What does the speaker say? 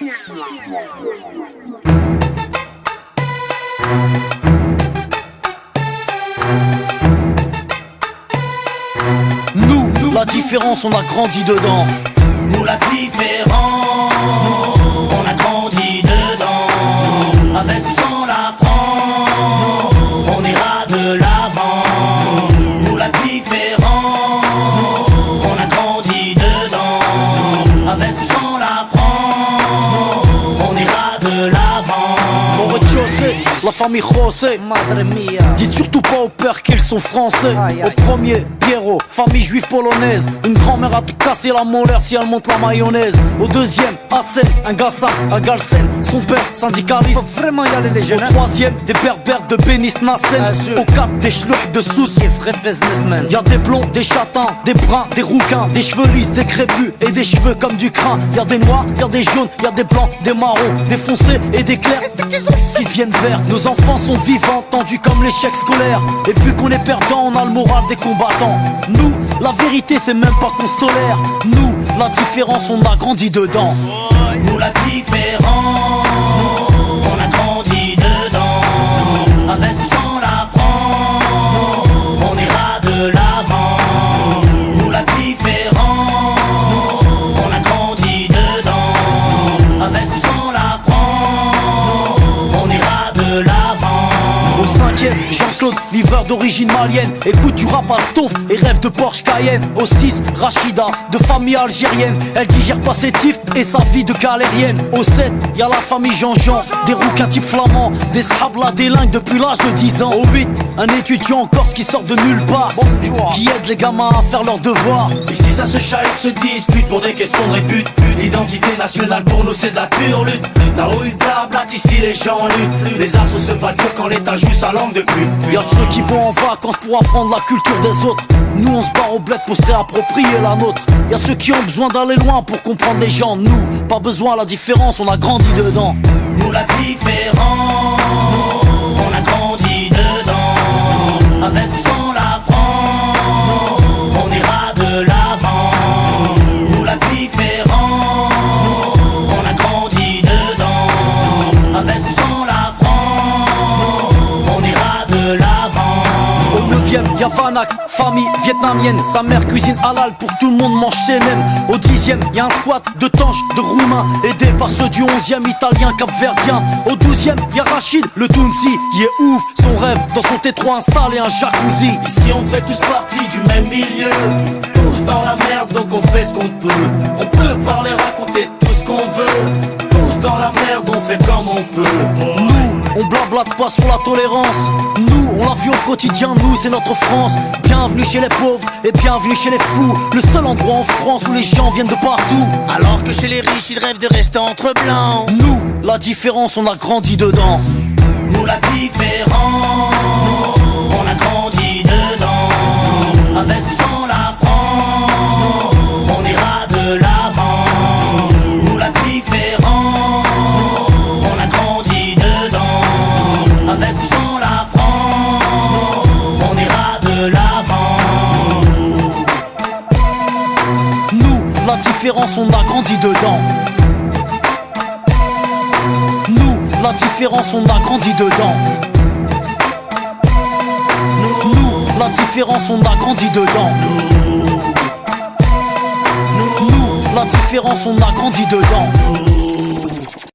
Nous, la différence, on a grandi dedans. Nous la différence, on a grandi dedans. Avec ou sans la France, on ira de l'avant. Nous la différence, on a grandi dedans. Avec ou sans la France, on ira de l'avant. Au rez-de-chaussée, la famille José, madre mia. Dites surtout pas au père qu'ils sont français. Au premier, Pierrot, famille juive polonaise. Une grand-mère a te casser la molaire si elle monte la mayonnaise. Au deuxième, Hassen, un Gassa, un Galsen. Son père, syndicaliste. Faut vraiment y aller les jeunes. Au troisième, des berbères de Bénis Nassen. Au quatre, des schlucks de Sousse. Y'a des blonds, des châtains, des bruns, des rouquins, des cheveux lisses, des crépus et des cheveux comme du crin. Y'a des noirs, y'a des jaunes, y'a des blancs, des marrons, des foncés et des clairs qui deviennent verts. Nos enfants sont vivants, tendus comme l'échec scolaire. Et vu qu'on est perdant, on a le moral des combattants. Nous, la vérité c'est même pas qu'on se tolère. Nous, la différence, on a grandi dedans. Nous la différence, on a grandi dedans. Avec ou sans la France, on ira de l'avant. Nous la différence, on a grandi dedans. Avec ou sans la France, on ira de l'avant. Au cinquième, Jean-Claude, livreur d'origine malienne. Écoute du rap à Stouff et rêve de Porsche Cayenne. Au 6, Rachida, de famille algérienne. Elle digère pas ses tifs et sa vie de galérienne. Au 7, y'a la famille Jean-Jean, des rouquins type flamands, des shablas délingues depuis l'âge de 10 ans. Au 8, un étudiant en Corse qui sort de nulle part, qui aide les gamins à faire leurs devoirs. Ici ça se chahute, se dispute pour des questions de répute. L'identité nationale pour nous c'est de la turlute. La rue blablatte, ici les gens luttent. Les assos se battent quand l'état joue sa langue de pute. Y'a ceux qui vont en vacances pour apprendre la culture des autres. Nous on se barre au bled pour se réapproprier la nôtre. Y'a ceux qui ont besoin d'aller loin pour comprendre les gens. Nous, pas besoin, la différence, on a grandi dedans. Nous la différence, on a grandi dedans. Avec ou sans la France, on ira de l'avant. Nous la différence, on a grandi dedans. Avec ou sans la France, on ira de l'avant. Au 9ème, y'a Vanak, famille vietnamienne. Sa mère cuisine halal pour que tout le monde mange chez Nem. Au 10ème, y'a un squat de tanches, de roumains, aidé par ceux du 11ème, italien, capverdien. Au 12ème, y'a Rachid, le Tounsi, il est ouf. Son rêve, dans son T3 installé un jacuzzi. Ici on fait tous partie du même milieu. Tous dans la merde donc on fait ce qu'on peut. On peut parler, raconter tout ce qu'on veut. Tous dans la merde on fait comme on peut. Nous, on blablate pas sur la tolérance. Nous, on la vit au quotidien, nous c'est notre France. Bienvenue chez les pauvres et bienvenue chez les fous. Le seul endroit en France où les gens viennent de partout. Alors que chez les riches ils rêvent de rester entre blancs. Nous, la différence, on a grandi dedans. Nous la différence, on a grandi dedans. Avec ou sans la France, on ira de l'avant. Nous la différence, on a grandi dedans. Avec ou sans la France, on ira de l'avant. Nous, la différence, on a grandi dedans. Nous, la différence, on a grandi dedans. Nous, la différence, on a grandi dedans. Nous, la différence, on a grandi dedans.